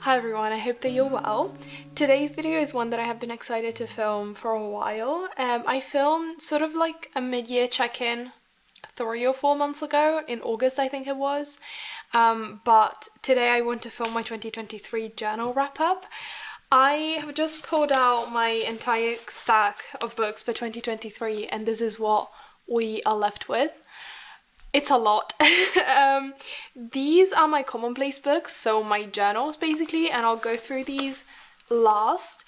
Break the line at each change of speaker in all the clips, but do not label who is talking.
Hi everyone, I hope that you're well. Today's video is one that I have been excited to film for a while. I filmed sort of like a mid-year check-in 3 or 4 months ago, in August I think it was. But today I want to film my 2023 journal wrap-up. I have just pulled out my entire stack of books for 2023 and this is what we are left with. It's a lot. These are my Commonplace books, so my journals basically, and I'll go through these last.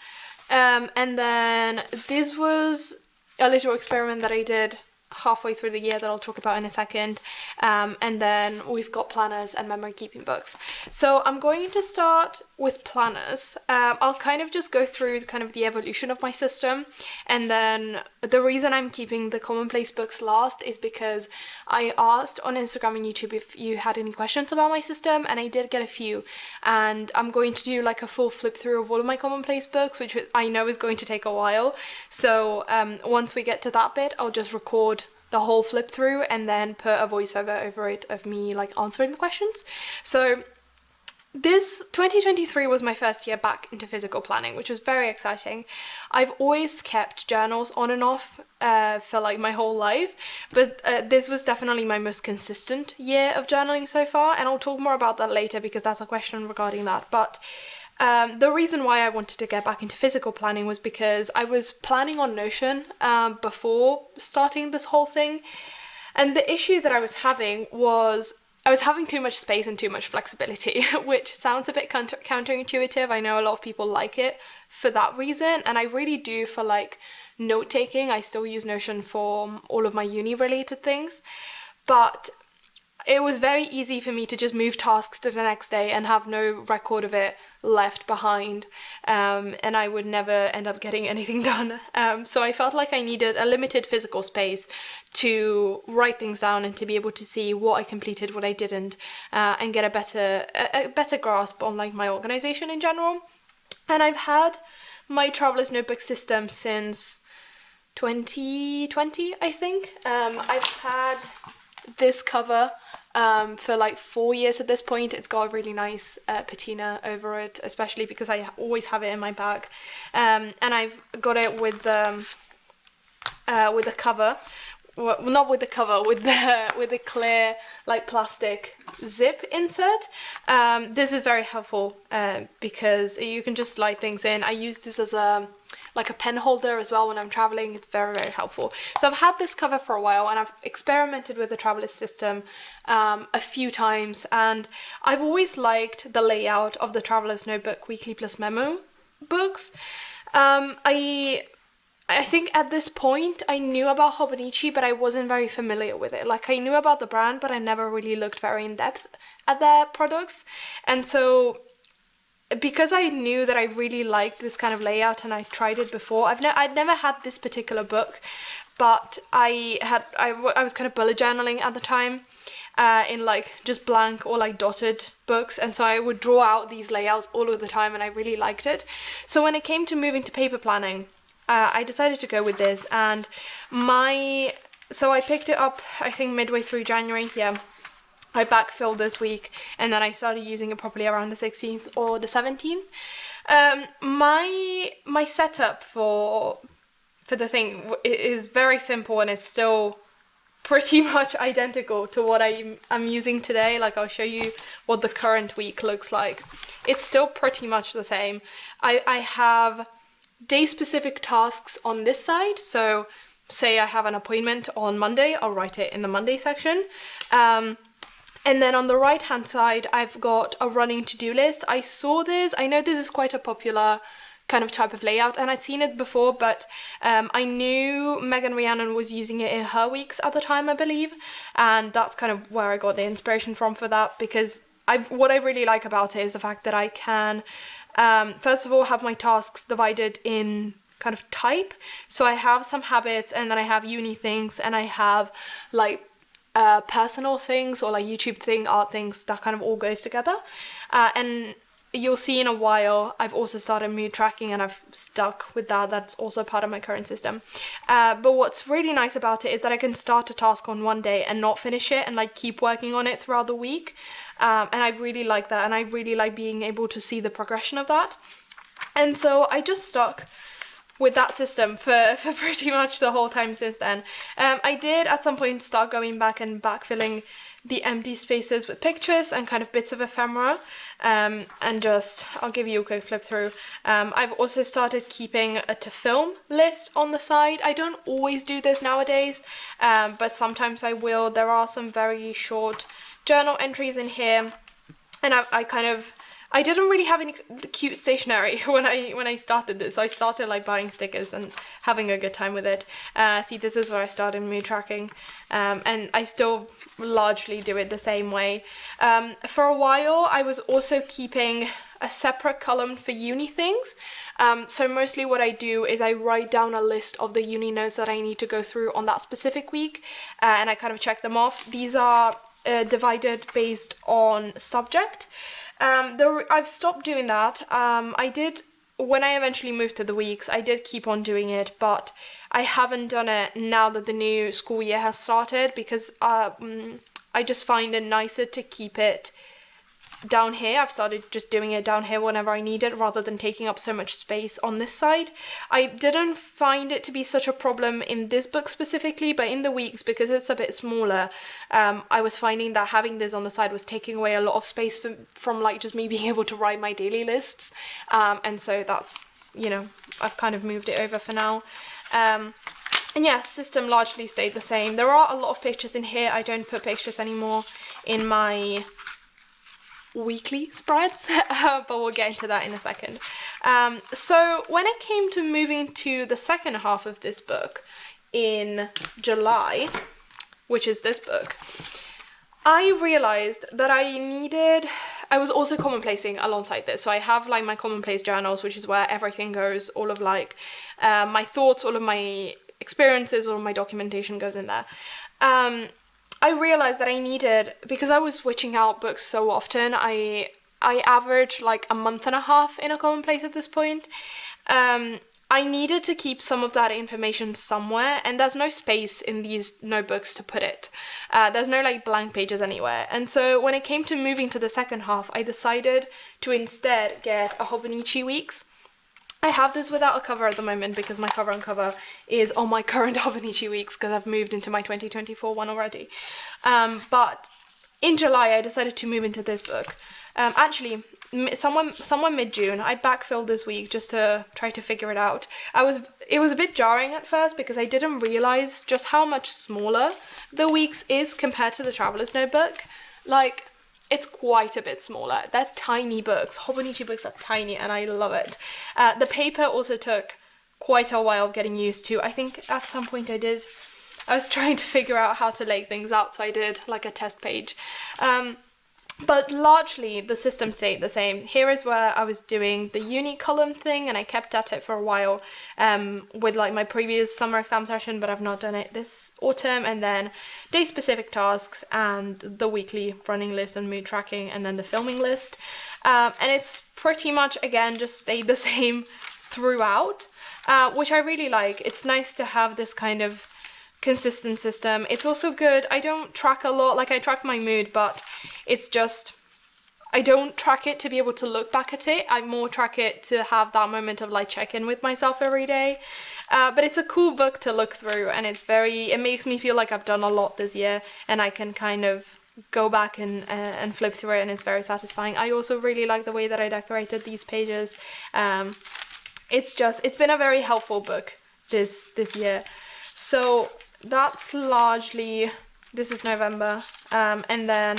And then this was a little experiment that I did halfway through the year that I'll talk about in a second. And then we've got planners and memory keeping books. So I'm going to start with planners. I'll kind of just go through kind of the evolution of my system, and then the reason I'm keeping the Commonplace books last is because I asked on Instagram and YouTube if you had any questions about my system, and I did get a few, and I'm going to do like a full flip through of all of my Commonplace books, which I know is going to take a while. So once we get to that bit, I'll just record the whole flip through and then put a voiceover over it of me like answering the questions. So this 2023 was my first year back into physical planning, which was very exciting. I've always kept journals on and off for like my whole life, but this was definitely my most consistent year of journaling so far, and I'll talk more about that later because that's a question regarding that. But the reason why I wanted to get back into physical planning was because I was planning on Notion before starting this whole thing, and the issue that I was having was I was having too much space and too much flexibility, which sounds a bit counterintuitive. I know a lot of people like it for that reason, and I really do for like note-taking. I still use Notion for all of my uni-related things, but it was very easy for me to just move tasks to the next day and have no record of it left behind, and I would never end up getting anything done. So I felt like I needed a limited physical space to write things down and to be able to see what I completed, what I didn't, and get a better grasp on like my organization in general. And I've had my Traveler's Notebook system since 2020, I think. I've had this cover for like 4 years at this point. It's got a really nice patina over it, especially because I always have it in my bag, and I've got it with the cover. Well, not with the cover, with the clear like plastic zip insert. This is very helpful because you can just slide things in. I use this as a pen holder as well when I'm traveling. It's very, very helpful. So I've had this cover for a while, and I've experimented with the Traveler's system a few times, and I've always liked the layout of the Traveler's Notebook Weekly Plus Memo books. I think at this point I knew about Hobonichi, but I wasn't very familiar with it. Like, I knew about the brand, but I never really looked very in depth at their products. And so because I knew that I really liked this kind of layout and I tried it before, I'd never had this particular book, but I was kind of bullet journaling at the time in like just blank or like dotted books, and so I would draw out these layouts all of the time, and I really liked it. So when it came to moving to paper planning, I decided to go with this, and so I picked it up I think midway through January. Yeah, I backfilled this week, and then I started using it properly around the 16th or the 17th. My setup for the thing is very simple, and it's still pretty much identical to what I'm using today. Like, I'll show you what the current week looks like. It's still pretty much the same. I have day-specific tasks on this side, so say I have an appointment on Monday, I'll write it in the Monday section. And then on the right-hand side, I've got a running to-do list. I saw this, I know this is quite a popular kind of type of layout, and I'd seen it before, but I knew Megan Rhiannon was using it in her weeks at the time, I believe, and that's kind of where I got the inspiration from for that, because what I really like about it is the fact that I can first of all have my tasks divided in kind of type. So I have some habits, and then I have uni things, and I have like personal things or like YouTube thing, art things, that kind of all goes together. And you'll see in a while, I've also started mood tracking and I've stuck with that. That's also part of my current system. But what's really nice about it is that I can start a task on one day and not finish it and like keep working on it throughout the week. And I really like that, and I really like being able to see the progression of that. And so I just stuck with that system for pretty much the whole time since then. I did at some point start going back and backfilling the empty spaces with pictures and kind of bits of ephemera, and just, I'll give you a quick flip through. I've also started keeping a to film list on the side. I don't always do this nowadays, but sometimes I will. There are some very short journal entries in here, and I didn't really have any cute stationery when I started this, so I started like buying stickers and having a good time with it. See, this is where I started mood tracking, and I still largely do it the same way. For a while, I was also keeping a separate column for uni things. So mostly what I do is I write down a list of the uni notes that I need to go through on that specific week, and I kind of check them off. These are divided based on subject. I've stopped doing that. I did, when I eventually moved to the weeks, I did keep on doing it, but I haven't done it now that the new school year has started, because I just find it nicer to keep it down here. I've started just doing it down here whenever I need it, rather than taking up so much space on this side. I didn't find it to be such a problem in this book specifically, but in the weeks, because it's a bit smaller, I was finding that having this on the side was taking away a lot of space from like just me being able to write my daily lists, and so that's, you know, I've kind of moved it over for now. And yeah, system largely stayed the same. There are a lot of pictures in here. I don't put pictures anymore in my weekly spreads, but we'll get into that in a second. So when it came to moving to the second half of this book in July, which is this book, I realized that I was also commonplacing alongside this. So I have like my Commonplace journals, which is where everything goes, all of like my thoughts, all of my experiences, all of my documentation goes in there. I realized that I needed, because I was switching out books so often, I average like a month and a half in a Commonplace at this point. I needed to keep some of that information somewhere, and there's no space in these notebooks to put it. There's no like blank pages anywhere. And so when it came to moving to the second half, I decided to instead get a Hobonichi Weeks. I have this without a cover at the moment because my cover and cover is on my current Hobonichi Weeks, because I've moved into my 2024 one already. But in July, I decided to move into this book. Actually, somewhere mid-June, I backfilled this week just to try to figure it out. It was a bit jarring at first because I didn't realize just how much smaller the Weeks is compared to the Traveler's Notebook. Like, it's quite a bit smaller. They're tiny books. Hobonichi books are tiny, and I love it. The paper also took quite a while getting used to. I think at some point I was trying to figure out how to lay things out, so I did like a test page. But largely the system stayed the same. Here is where I was doing the uni column thing, and I kept at it for a while with like my previous summer exam session, but I've not done it this autumn. And then day specific tasks and the weekly running list and mood tracking, and then the filming list. And it's pretty much, again, just stayed the same throughout, which I really like. It's nice to have this kind of consistent system. It's also good. I don't track a lot. Like, I track my mood, but it's just, I don't track it to be able to look back at it. I more track it to have that moment of like check in with myself every day. But it's a cool book to look through, and it makes me feel like I've done a lot this year, and I can kind of go back and flip through it, and it's very satisfying. I also really like the way that I decorated these pages. It's been a very helpful book this year. So that's largely, this is November, and then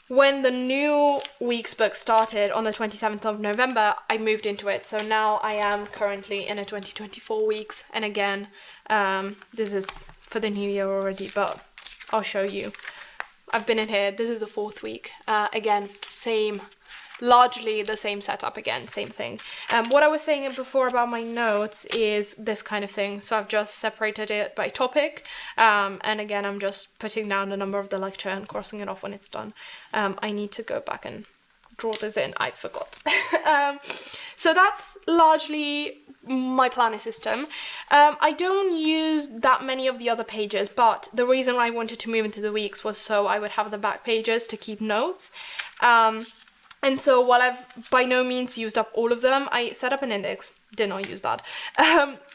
when the new week's book started on the 27th of November, I moved into it. So now I am currently in a 2024 weeks, and again, this is for the new year already, but I'll show you. I've been in here, this is the 4th week. Again, largely the same setup again, same thing. What I was saying before about my notes is this kind of thing. So I've just separated it by topic, and again, I'm just putting down the number of the lecture and crossing it off when it's done. I need to go back and draw this in, I forgot. So that's largely my planner system. I don't use that many of the other pages, but the reason I wanted to move into the weeks was so I would have the back pages to keep notes. And so while I've by no means used up all of them, I set up an index, did not use that.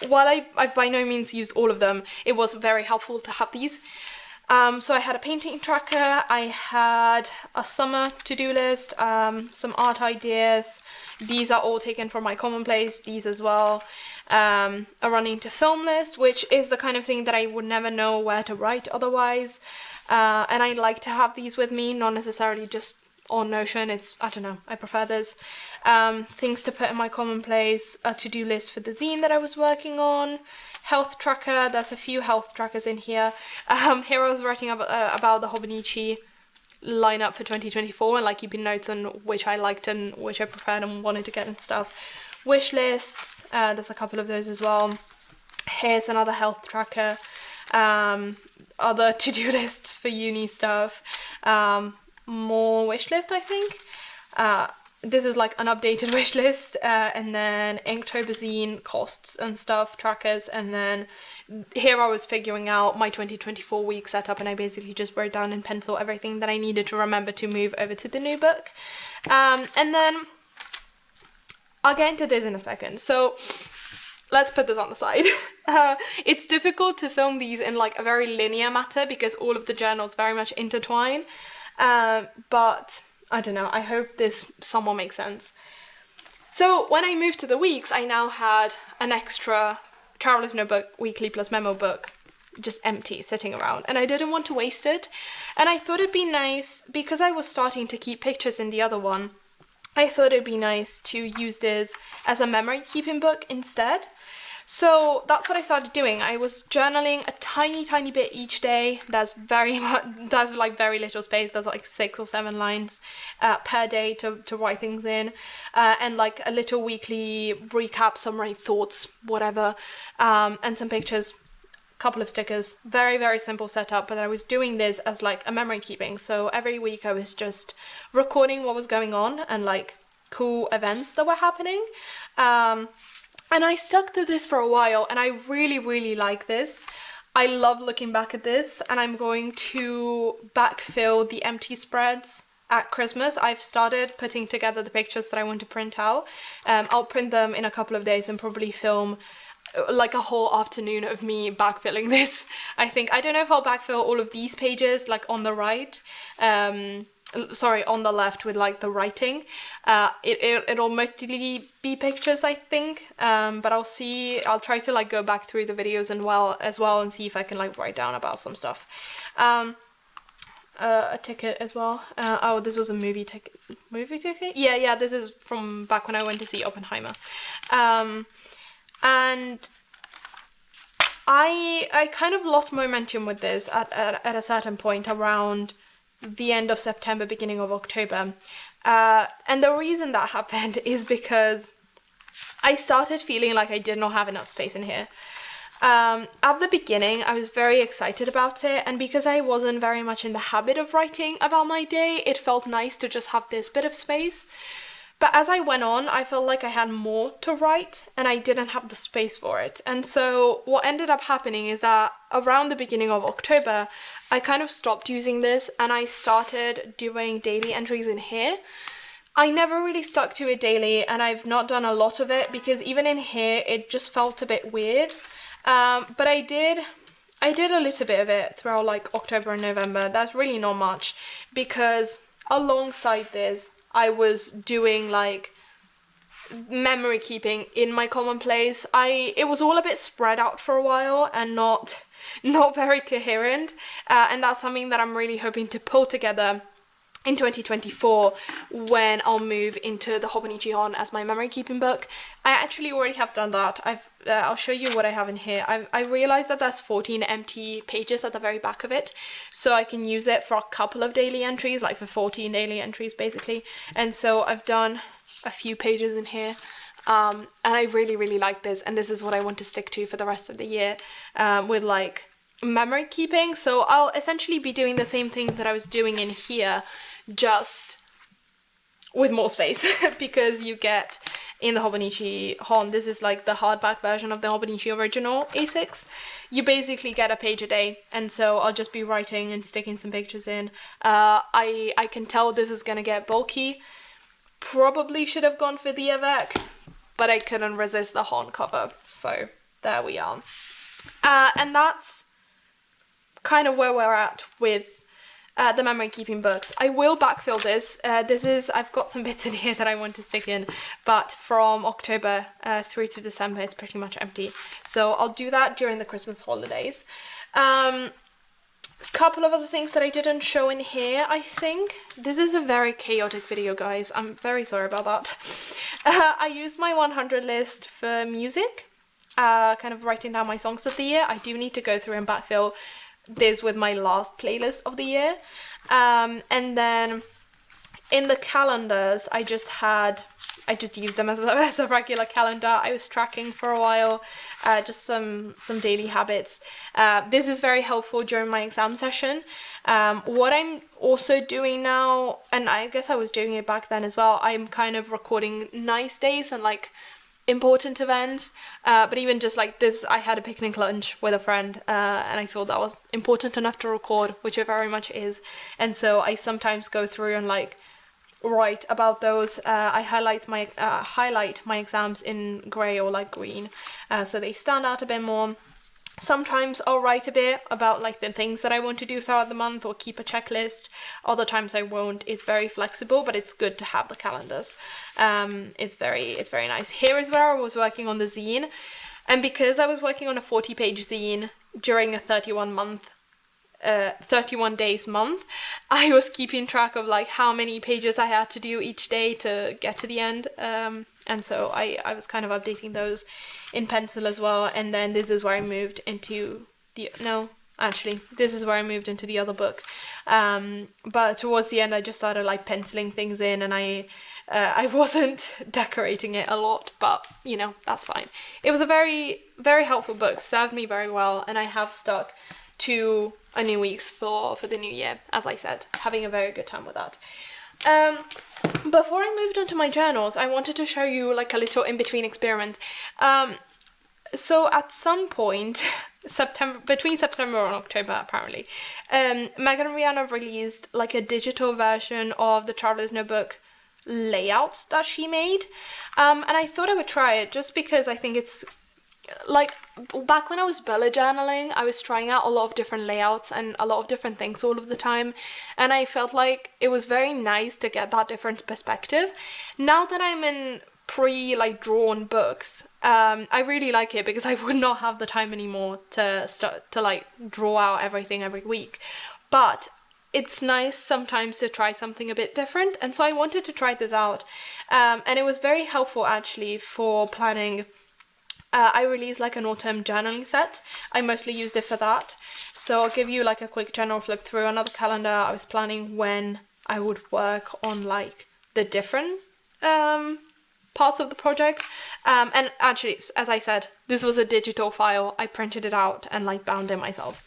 While I've by no means used all of them, it was very helpful to have these. So I had a painting tracker, I had a summer to-do list, some art ideas. These are all taken from my Commonplace, these as well. A running to film list, which is the kind of thing that I would never know where to write otherwise. And I like to have these with me, not necessarily just on Notion. I don't know, I prefer this. Things to put in my Commonplace, a to-do list for the zine that I was working on. Health tracker, there's a few health trackers in here. Here I was writing about the Hobonichi lineup for 2024 and like keeping notes on which I liked and which I preferred and wanted to get and stuff. Wish lists, there's a couple of those as well. Here's another health tracker. Other to-do lists for uni stuff. More wish list, I think. This is like an updated wish list, and then Inktober zine costs and stuff, trackers, and then here I was figuring out my 2024 week setup, and I basically just wrote down in pencil everything that I needed to remember to move over to the new book. And then I'll get into this in a second. So let's put this on the side. It's difficult to film these in like a very linear matter because all of the journals very much intertwine, but I don't know, I hope this somewhat makes sense. So when I moved to the weeks, I now had an extra Traveler's Notebook Weekly Plus Memo book just empty, sitting around, and I didn't want to waste it. And I thought it'd be nice, because I was starting to keep pictures in the other one, I thought it'd be nice to use this as a memory keeping book instead. So that's what I started doing. I was journaling a tiny bit each day. There's like very little space. There's like 6 or 7 lines per day to write things in, and like a little weekly recap, summary, thoughts, whatever, and some pictures, couple of stickers. Very simple setup, but I was doing this as like a memory keeping. So every week I was just recording what was going on and like cool events that were happening. And I stuck to this for a while, and I really like this. I love looking back at this, and I'm going to backfill the empty spreads at Christmas. I've started putting together the pictures that I want to print out. I'll print them in a couple of days and probably film like a whole afternoon of me backfilling this. I don't know if I'll backfill all of these pages like on the right, on the left with like the writing. It'll mostly be pictures, I think, but I'll see. I'll try to like go back through the videos as well and see if I can like write down about some stuff. A ticket as well. Oh, this was a movie ticket. Yeah, this is from back when I went to see Oppenheimer. And I kind of lost momentum with this at a certain point around the end of September, beginning of October. And the reason that happened is because I started feeling like I did not have enough space in here. At the beginning, I was very excited about it, and because I wasn't very much in the habit of writing about my day, it felt nice to just have this bit of space. But as I went on, I felt like I had more to write, and I didn't have the space for it. And so what ended up happening is that around the beginning of October, I kind of stopped using this, and I started doing daily entries in here. I never really stuck to it daily, and I've not done a lot of it, because even in here, it just felt a bit weird. But I did a little bit of it throughout like October and November. That's really not much, because alongside this, I was doing like memory keeping in my Commonplace. It was all a bit spread out for a while and not very coherent, and that's something that I'm really hoping to pull together in 2024 when I'll move into the Hobonichi On as my memory keeping book. I actually already have done that. I'll show you what I have in here. I realized that there's 14 empty pages at the very back of it, so I can use it for a couple of daily entries, like for 14 daily entries basically. And so I've done a few pages in here, and I really like this, and this is what I want to stick to for the rest of the year, with like memory keeping. So I'll essentially be doing the same thing that I was doing in here, just with more space because you get in the Hobonichi Hon, this is like the hardback version of the Hobonichi original A6, you basically get a page a day, and so I'll just be writing and sticking some pictures in. I can tell this is gonna get bulky. Probably should have gone for the Avec, but I couldn't resist the Hon cover, so there we are. And that's kind of where we're at with the memory keeping books. I will backfill this. I've got some bits in here that I want to stick in, but from October through to December, it's pretty much empty. So I'll do that during the Christmas holidays. Couple of other things that I didn't show in here, I think. This is a very chaotic video, guys. I'm very sorry about that. I used my 100 list for music, kind of writing down my songs of the year. I do need to go through and backfill this with my last playlist of the year. And then in the calendars, I just used them as a regular calendar. I was tracking for a while, just some daily habits. This is very helpful during my exam session. What I'm also doing now, and I guess I was doing it back then as well, I'm kind of recording nice days and like important events, but even just like this, I had a picnic lunch with a friend, and I thought that was important enough to record, which it very much is, and so I sometimes go through and like write about those. I highlight my exams in grey or like green, so they stand out a bit more. Sometimes I'll write a bit about like the things that I want to do throughout the month or keep a checklist. Other times I won't. It's very flexible, but it's good to have the calendars. It's very nice. Here is where I was working on the zine, and because I was working on a 40-page zine during a 31 days month, I was keeping track of like how many pages I had to do each day to get to the end. And so I was kind of updating those in pencil as well. And then this is where I moved into this is where I moved into the other book. But towards the end, I just started like penciling things in, and I wasn't decorating it a lot, but you know, that's fine. It was a very, very helpful book, served me very well, and I have stuck to a new weeks for the new year, as I said, having a very good time with that. Before I moved on to my journals, I wanted to show you like a little in-between experiment. So at some point, between September and October apparently, Megan and Rihanna released like a digital version of the Traveler's Notebook layouts that she made, and I thought I would try it just because I think it's like, back when I was bullet journaling, I was trying out a lot of different layouts and a lot of different things all of the time, and I felt like it was very nice to get that different perspective. Now that I'm in drawn books, I really like it because I would not have the time anymore to start to like draw out everything every week, but it's nice sometimes to try something a bit different, and so I wanted to try this out, and it was very helpful actually for planning. I released like an autumn journaling set. I mostly used it for that. So I'll give you like a quick general flip through. Another calendar, I was planning when I would work on like the different parts of the project. And actually, as I said, this was a digital file. I printed it out and like bound it myself.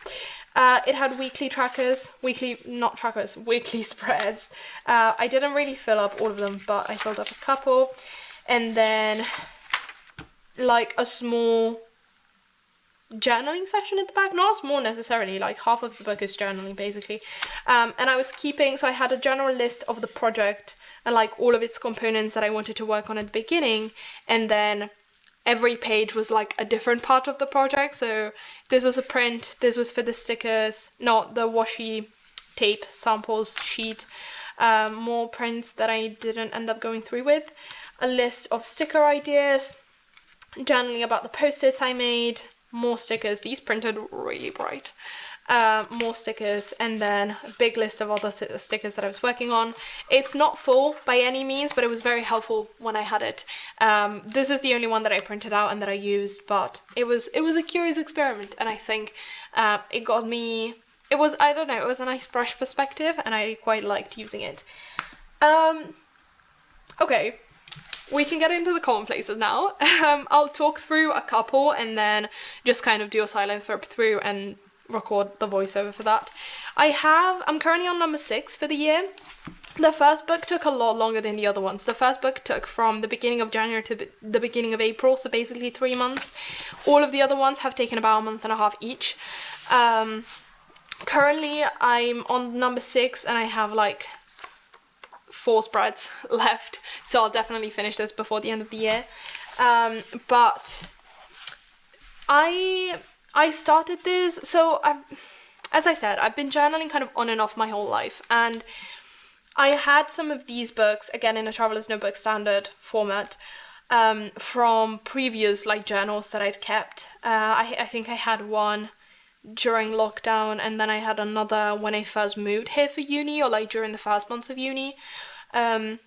It had weekly spreads. I didn't really fill up all of them, but I filled up a couple. And then like a small journaling section at the back, not small necessarily, like half of the book is journaling basically, and I was keeping, so I had a general list of the project and like all of its components that I wanted to work on at the beginning, and then every page was like a different part of the project. So this was a print, this was for the stickers, not the washi tape samples sheet, more prints that I didn't end up going through with, a list of sticker ideas, journaling about the post-its I made, more stickers, these printed really bright, more stickers, and then a big list of other stickers that I was working on. It's not full by any means, but it was very helpful when I had it. This is the only one that I printed out and that I used, but it was a curious experiment, and I think it got me, it was a nice fresh perspective, and I quite liked using it. Okay. We can get into the commonplaces now. I'll talk through a couple and then just kind of do a silent flip through and record the voiceover for that. I'm currently on number 6 for the year. The first book took a lot longer than the other ones. The first book took from the beginning of January to the beginning of April, so basically 3 months. All of the other ones have taken about a month and a half each. Currently, I'm on number 6 and I have like 4 spreads left, so I'll definitely finish this before the end of the year. But I started this, so as I said, I've been journaling kind of on and off my whole life, and I had some of these books, again in a Traveler's Notebook standard format, from previous like journals that I'd kept. I think I had one during lockdown, and then I had another when I first moved here for uni, or like during the first months of uni. And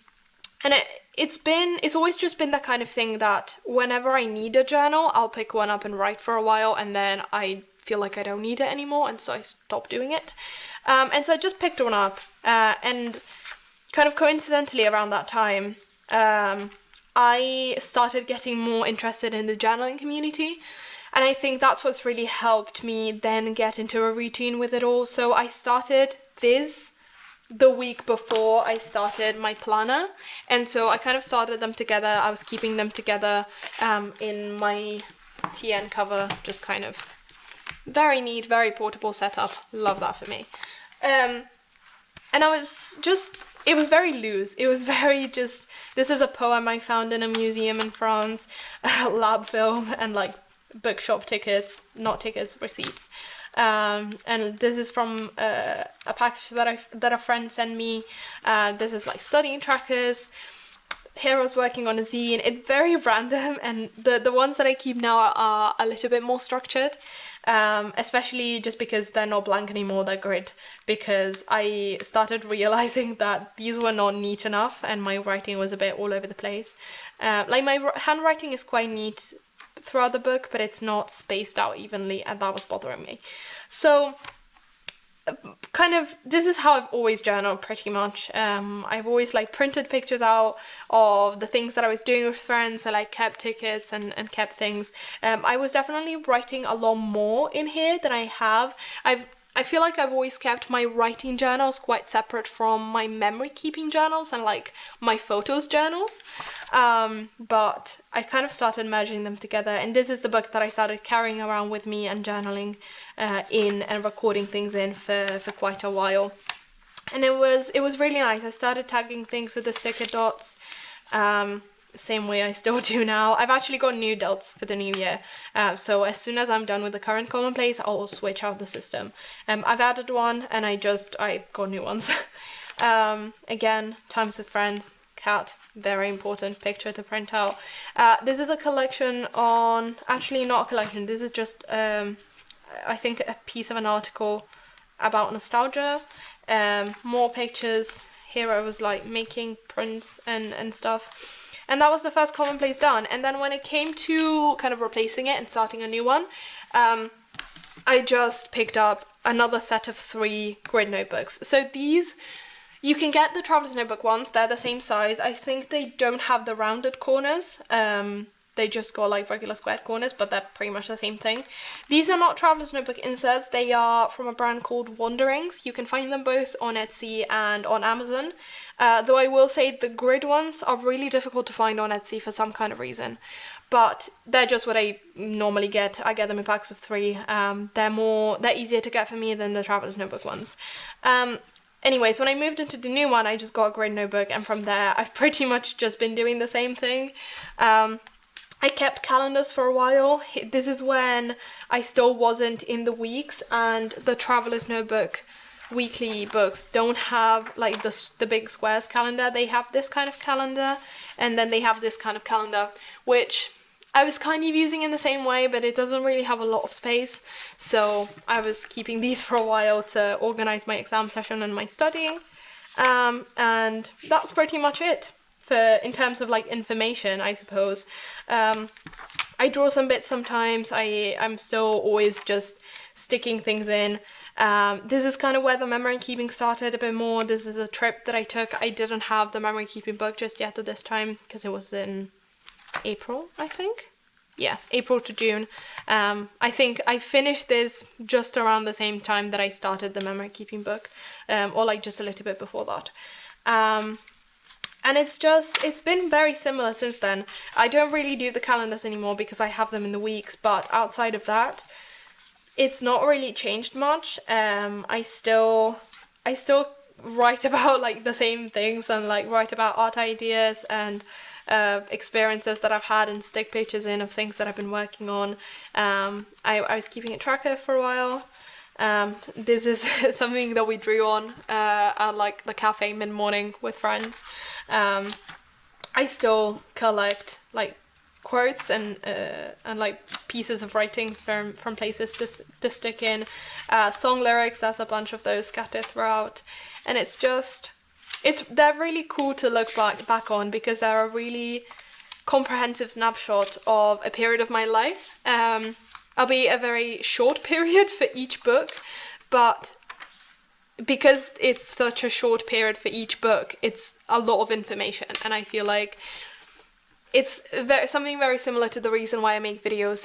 it's always just been that kind of thing that whenever I need a journal, I'll pick one up and write for a while, and then I feel like I don't need it anymore, and so I stopped doing it. And so I just picked one up, and kind of coincidentally around that time, I started getting more interested in the journaling community, and I think that's what's really helped me then get into a routine with it all. So I started this the week before I started my planner, and so I kind of started them together. I was keeping them together in my TN cover, just kind of very neat, very portable setup. Love that for me. And I was just, it was very loose. It was very just, this is a poem I found in a museum in France, lab film, and like bookshop tickets, not tickets, receipts. And this is from a package that a friend sent me. This is like studying trackers. Here I was working on a zine. It's very random, and the ones that I keep now are a little bit more structured, especially just because they're not blank anymore, they're grid, because I started realizing that these were not neat enough and my writing was a bit all over the place. Like my handwriting is quite neat throughout the book, but it's not spaced out evenly, and that was bothering me. So kind of, this is how I've always journaled pretty much. I've always like printed pictures out of the things that I was doing with friends. I like kept tickets and kept things. I was definitely writing a lot more in here than I have. I feel like I've always kept my writing journals quite separate from my memory keeping journals and like my photos journals. But I kind of started merging them together, and this is the book that I started carrying around with me and journaling in and recording things in for quite a while. And it was really nice. I started tagging things with the sticker dots. Same way I still do now. I've actually got new dots for the new year, so as soon as I'm done with the current Commonplace, I'll switch out the system. I've added one, and I got new ones. Again, times with friends, cat, very important picture to print out. This is a collection on, actually not a collection, this is just I think a piece of an article about nostalgia. More pictures. Here I was like making prints and stuff. And that was the first Commonplace done. And then when it came to kind of replacing it and starting a new one, I just picked up another set of 3 grid notebooks. So these, you can get the Traveler's Notebook ones, they're the same size. I think they don't have the rounded corners. They just got like regular squared corners, but they're pretty much the same thing. These are not Traveler's Notebook inserts. They are from a brand called Wanderings. You can find them both on Etsy and on Amazon. Though I will say the grid ones are really difficult to find on Etsy for some kind of reason. But they're just what I normally get. I get them in packs of 3. They're easier to get for me than the Traveler's Notebook ones. Anyways, when I moved into the new one, I just got a grid notebook, and from there, I've pretty much just been doing the same thing. I kept calendars for a while. This is when I still wasn't in the weeks, and the Traveler's Notebook weekly books don't have like the big squares calendar. They have this kind of calendar, and then they have this kind of calendar, which I was kind of using in the same way, but it doesn't really have a lot of space. So I was keeping these for a while to organize my exam session and my studying. And that's pretty much it in terms of like information, I suppose. I draw some bits sometimes. I'm still always just sticking things in. This is kind of where the memory keeping started a bit more. This is a trip that I took. I didn't have the memory keeping book just yet at this time because it was in April, I think. yeah, April to June. I think I finished this just around the same time that I started the memory keeping book, or like just a little bit before that. And it's been very similar since then. I don't really do the calendars anymore because I have them in the weeks, but outside of that, it's not really changed much. I still write about like the same things, and like write about art ideas and experiences that I've had, and stick pictures in of things that I've been working on. I was keeping a tracker for a while. This is something that we drew on at like the cafe mid-morning with friends. I still collect like quotes and like pieces of writing from places to stick in, song lyrics. There's a bunch of those scattered throughout, and they're really cool to look back on because they're a really comprehensive snapshot of a period of my life. Albeit a very short period for each book, but because it's such a short period for each book, it's a lot of information, and I feel like it's something very similar to the reason why I make videos,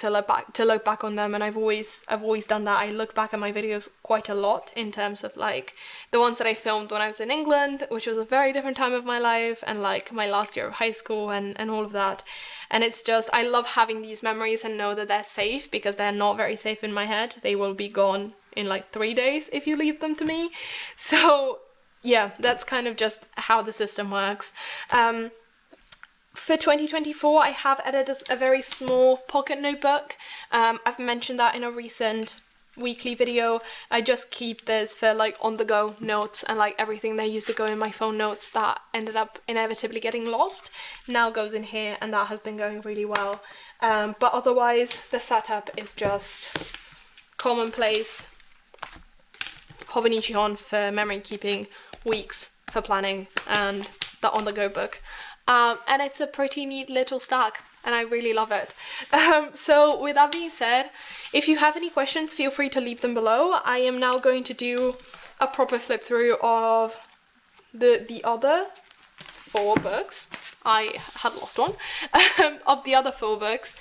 to look back on them. And I've always done that. I look back at my videos quite a lot in terms of like the ones that I filmed when I was in England, which was a very different time of my life, and like my last year of high school and all of that. And it's just, I love having these memories and know that they're safe, because they're not very safe in my head. They will be gone in like 3 days if you leave them to me. So yeah, that's kind of just how the system works. For 2024, I have added a very small pocket notebook. I've mentioned that in a recent weekly video. I just keep this for like on-the-go notes, and like everything that used to go in my phone notes that ended up inevitably getting lost now goes in here, and that has been going really well. But otherwise, the setup is just Commonplace, Hobonichi TN for memory keeping, Weeks for planning, and the on-the-go book. And it's a pretty neat little stack, and I really love it. So with that being said, if you have any questions, feel free to leave them below. I am now going to do a proper flip through of the other 4 books. I had lost one. Of the other 4 books,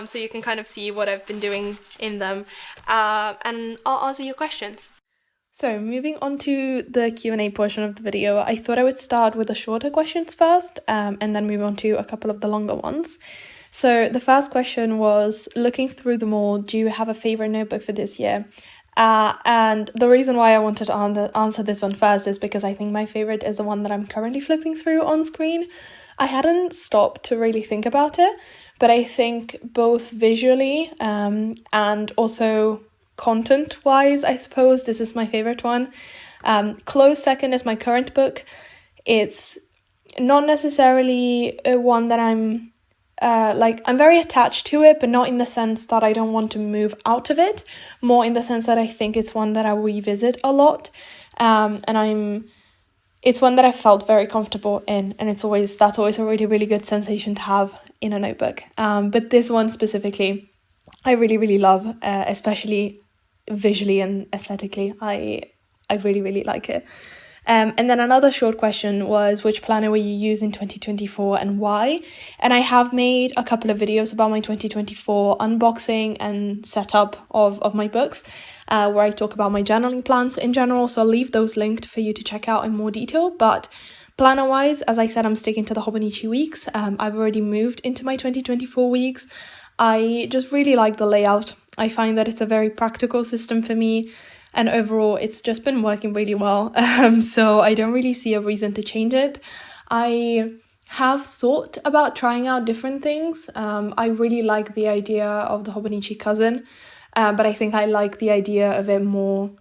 so you can kind of see what I've been doing in them, and I'll answer your questions. So moving on to the Q&A portion of the video, I thought I would start with the shorter questions first, and then move on to a couple of the longer ones. So the first question was, looking through them all, do you have a favourite notebook for this year? And the reason why I wanted to answer this one first is because I think my favourite is the one that I'm currently flipping through on screen. I hadn't stopped to really think about it, but I think both visually and also content-wise, I suppose, this is my favourite one. Close second is my current book. It's not necessarily one that I'm very attached to it, but not in the sense that I don't want to move out of it, more in the sense that I think it's one that I revisit a lot, it's one that I felt very comfortable in, and that's always a really, really good sensation to have in a notebook. But this one specifically, I really, really love, especially visually and aesthetically. I really, really like it. And then another short question was, which planner will you use in 2024 and why? And I have made a couple of videos about my 2024 unboxing and setup of my books, where I talk about my journaling plans in general, so I'll leave those linked for you to check out in more detail. But planner wise, as I said, I'm sticking to the Hobonichi weeks. I've already moved into my 2024 weeks. I just really like the layout. I find that it's a very practical system for me, and overall it's just been working really well. So I don't really see a reason to change it. I have thought about trying out different things. I really like the idea of the Hobonichi cousin, but I think I like the idea of it more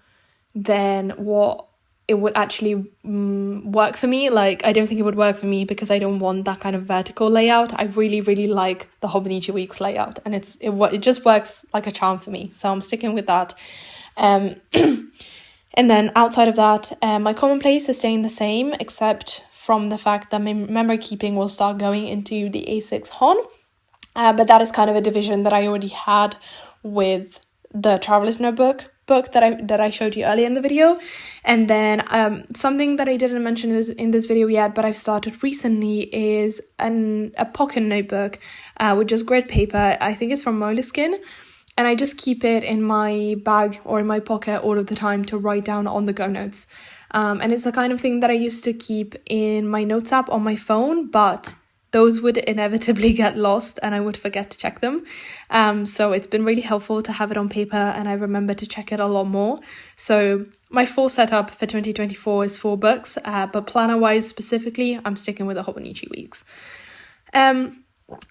than what it would actually work for me. Like, I don't think it would work for me because I don't want that kind of vertical layout. I really, really like the Hobonichi Weeks layout, and it just works like a charm for me. So I'm sticking with that. And then outside of that, my Commonplace is staying the same, except from the fact that my memory keeping will start going into the A6 Hon. But that is kind of a division that I already had with the Traveler's Notebook. book that I showed you earlier in the video. And then something that I didn't mention in this video yet, but I've started recently, is a pocket notebook with just grid paper. I think it's from Moleskine. And I just keep it in my bag or in my pocket all of the time to write down on the go notes. And it's the kind of thing that I used to keep in my notes app on my phone, but those would inevitably get lost and I would forget to check them. So it's been really helpful to have it on paper, and I remember to check it a lot more. So my full setup for 2024 is 4 books, but planner-wise specifically, I'm sticking with the Hobonichi weeks.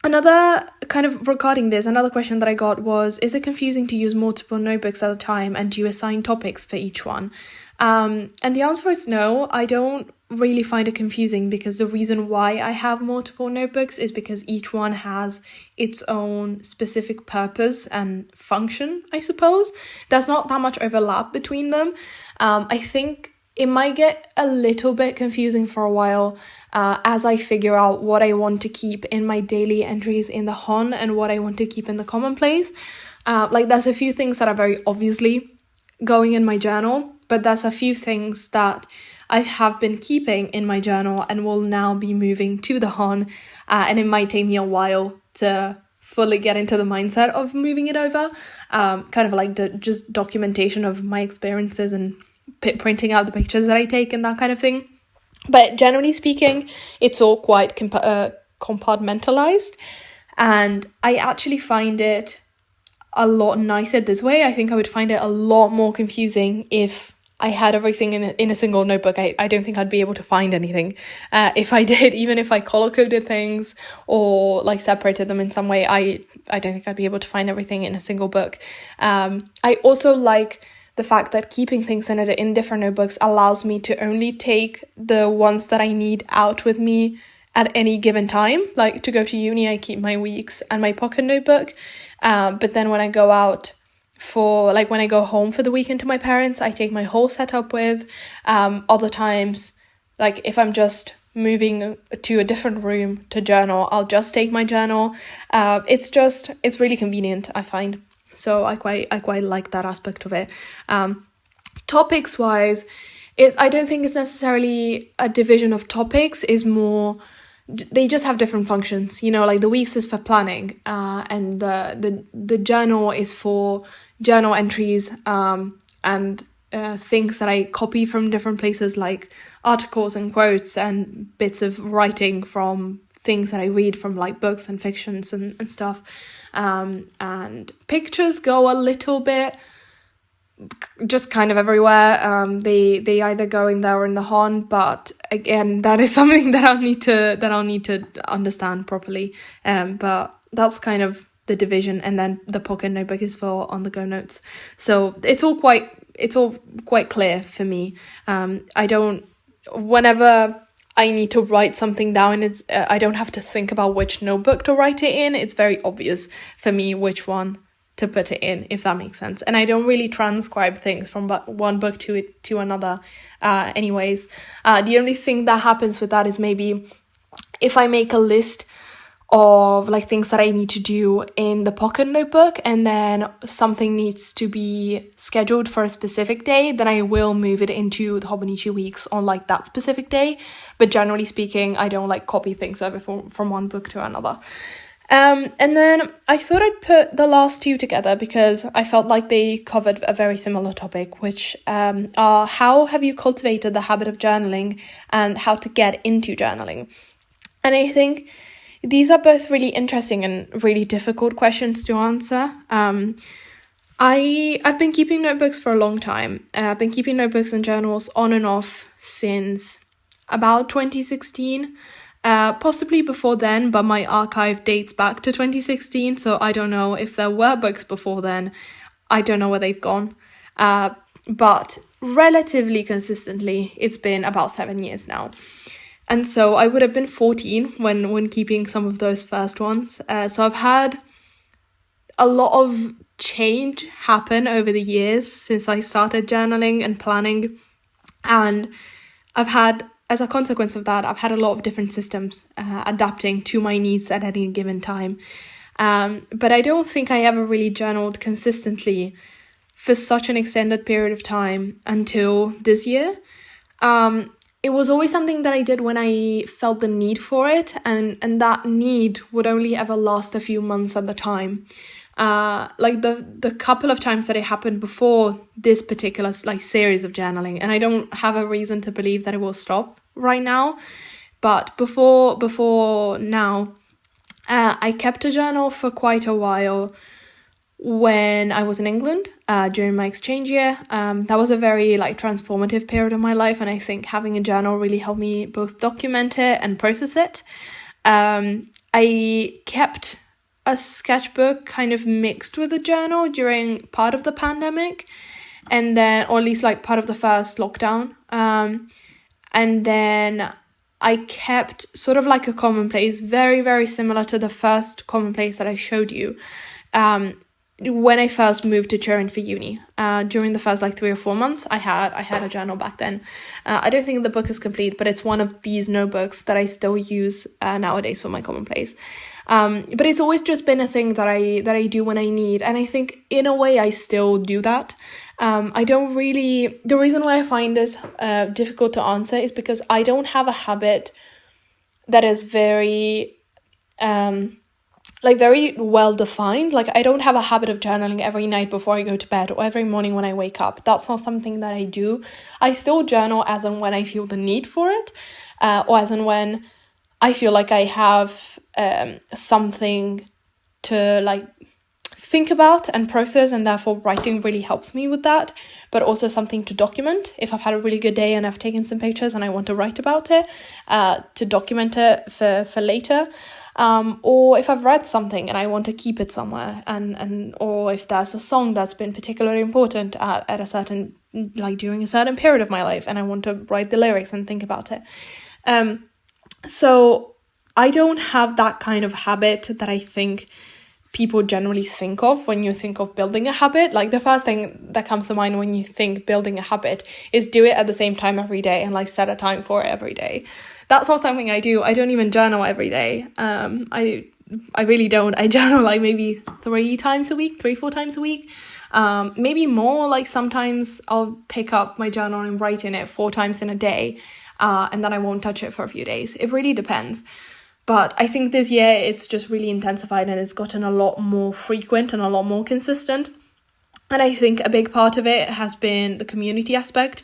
Another kind of regarding this, another question that I got was, is it confusing to use multiple notebooks at a time, and do you assign topics for each one? And the answer is no. I don't really find it confusing, because the reason why I have multiple notebooks is because each one has its own specific purpose and function, I suppose. There's not that much overlap between them. I think it might get a little bit confusing for a while as I figure out what I want to keep in my daily entries in the Hon and what I want to keep in the Commonplace. There's a few things that are very obviously going in my journal, but there's a few things that I have been keeping in my journal and will now be moving to the Hon, and it might take me a while to fully get into the mindset of moving it over, kind of like just documentation of my experiences and printing out the pictures that I take and that kind of thing. But generally speaking, it's all quite compartmentalized, and I actually find it a lot nicer this way. I think I would find it a lot more confusing if I had everything in a single notebook. I don't think I'd be able to find anything if I did, even if I color-coded things or like separated them in some way. I don't think I'd be able to find everything in a single book. I also like the fact that keeping things in different notebooks allows me to only take the ones that I need out with me at any given time. Like to go to uni, I keep my weeks and my pocket notebook. But then when I go out when I go home for the weekend to my parents, I take my whole setup with. Other times, like if I'm just moving to a different room to journal, I'll just take my journal. It's really convenient, I find. So I quite like that aspect of it. Topics wise, I don't think it's necessarily a division of topics. Is more, they just have different functions. Like the weeks is for planning, and the journal is for journal entries and things that I copy from different places, like articles and quotes and bits of writing from things that I read from like books and fictions and stuff. And pictures go a little bit just kind of everywhere. They either go in there or in the Hon, but again, that is something that I'll need to understand properly. But that's kind of the division, and then the pocket notebook is for on the go notes. So it's all quite clear for me. Whenever I need to write something down, I don't have to think about which notebook to write it in. It's very obvious for me which one to put it in, if that makes sense. And I don't really transcribe things from one book to another anyways. The only thing that happens with that is maybe if I make a list of like things that I need to do in the pocket notebook, and then something needs to be scheduled for a specific day, then I will move it into the Hobonichi weeks on like that specific day. But generally speaking, I don't like copy things over from one book to another. And then I thought I'd put the last two together because I felt like they covered a very similar topic, which are how have you cultivated the habit of journaling and how to get into journaling. And I think these are both really interesting and really difficult questions to answer. I've been keeping notebooks for a long time. I've been keeping notebooks and journals on and off since about 2016. Possibly before then, but my archive dates back to 2016, so I don't know if there were books before then. I don't know where they've gone. But relatively consistently, it's been about 7 years now. And so I would have been 14 when keeping some of those first ones. So I've had a lot of change happen over the years since I started journaling and planning. And as a consequence of that, I've had a lot of different systems adapting to my needs at any given time. But I don't think I ever really journaled consistently for such an extended period of time until this year. It was always something that I did when I felt the need for it, and that need would only ever last a few months at the time. Like the couple of times that it happened before this particular like series of journaling, and I don't have a reason to believe that it will stop right now, but before now, I kept a journal for quite a while when I was in England during my exchange year. That was a very like transformative period of my life, and I think having a journal really helped me both document it and process it. I kept a sketchbook kind of mixed with a journal during part of the pandemic, and then, or at least like part of the first lockdown. And then I kept sort of like a Commonplace, very, very similar to the first Commonplace that I showed you. When I first moved to Turin for uni, during the first like 3 or 4 months, I had a journal back then. I don't think the book is complete, but it's one of these notebooks that I still use nowadays for my Commonplace. But it's always just been a thing that I do when I need, and I think in a way I still do that. I don't really. The reason why I find this difficult to answer is because I don't have a habit that is very very well defined. Like, I don't have a habit of journaling every night before I go to bed or every morning when I wake up. That's not something that I do. I still journal as and when I feel the need for it, or as and when I feel like I have something to like think about and process, and therefore writing really helps me with that, but also something to document. If I've had a really good day and I've taken some pictures and I want to write about it, to document it for later. Or if I've read something and I want to keep it somewhere, and or if there's a song that's been particularly important at a certain, like during a certain period of my life, and I want to write the lyrics and think about it. So I don't have that kind of habit that I think people generally think of when you think of building a habit. Like, the first thing that comes to mind when you think building a habit is do it at the same time every day and like set a time for it every day. That's not something I do. I don't even journal every day. I really don't. I journal like maybe 3 times a week, 3-4 times a week. Maybe more. Like, sometimes I'll pick up my journal and write in it 4 times in a day, and then I won't touch it for a few days. It really depends. But I think this year it's just really intensified, and it's gotten a lot more frequent and a lot more consistent. And I think a big part of it has been the community aspect.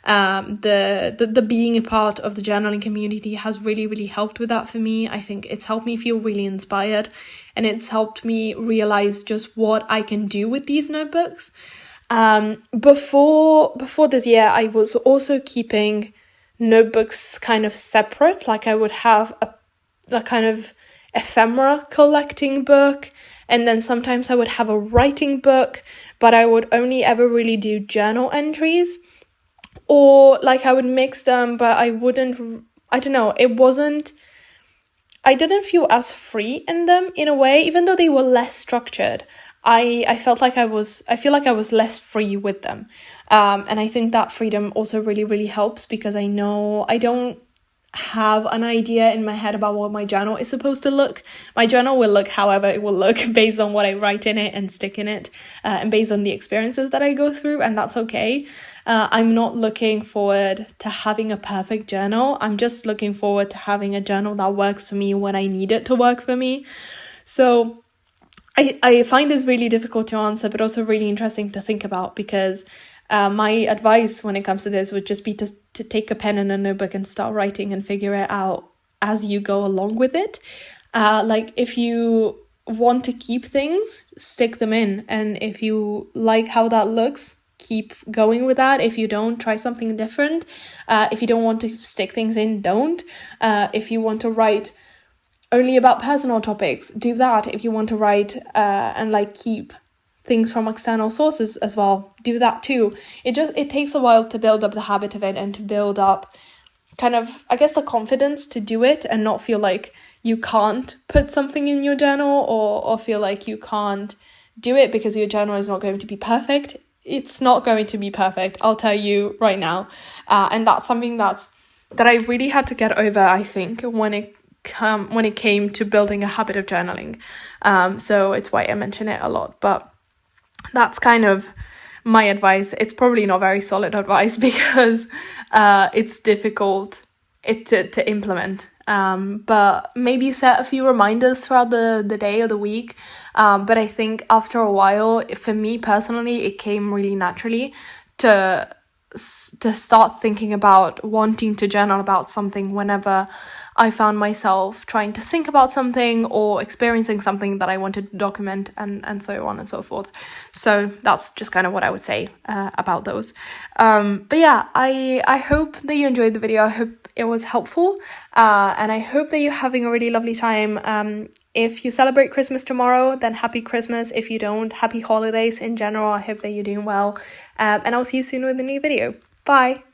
The being a part of the journaling community has really, really helped with that for me. I think it's helped me feel really inspired, and it's helped me realize just what I can do with these notebooks. Before this year, I was also keeping notebooks kind of separate. Like, I would have a kind of ephemera collecting book, and then sometimes I would have a writing book, but I would only ever really do journal entries. Or like I would mix them, but I wouldn't, I don't know, I didn't feel as free in them in a way, even though they were less structured. I feel like I was less free with them. And I think that freedom also really, really helps, because I know I don't have an idea in my head about what my journal is supposed to look. My journal will look however it will look, based on what I write in it and stick in it, and based on the experiences that I go through, and that's okay. I'm not looking forward to having a perfect journal. I'm just looking forward to having a journal that works for me when I need it to work for me. So I find this really difficult to answer, but also really interesting to think about, because my advice when it comes to this would just be to take a pen and a notebook and start writing and figure it out as you go along with it. Like, if you want to keep things, stick them in. And if you like how that looks, keep going with that. If you don't, try something different. If you don't want to stick things in, don't. If you want to write only about personal topics, do that. If you want to write and like keep things from external sources as well, do that too. It takes a while to build up the habit of it, and to build up kind of, I guess, the confidence to do it, and not feel like you can't put something in your journal, or feel like you can't do it because your journal is not going to be perfect. It's not going to be perfect, I'll tell you right now. And that's something that I really had to get over, I think, when it came to building a habit of journaling. So it's why I mention it a lot. But that's kind of my advice. It's probably not very solid advice because it's difficult to implement. But maybe set a few reminders throughout the day or the week. But I think after a while, for me personally, it came really naturally to start thinking about wanting to journal about something whenever I found myself trying to think about something or experiencing something that I wanted to document, and so on and so forth. So that's just kind of what I would say about those. But yeah, I hope that you enjoyed the video. I hope it was helpful, and I hope that you're having a really lovely time. If you celebrate Christmas tomorrow, then happy Christmas. If you don't, happy holidays in general. I hope that you're doing well, and I'll see you soon with a new video. Bye!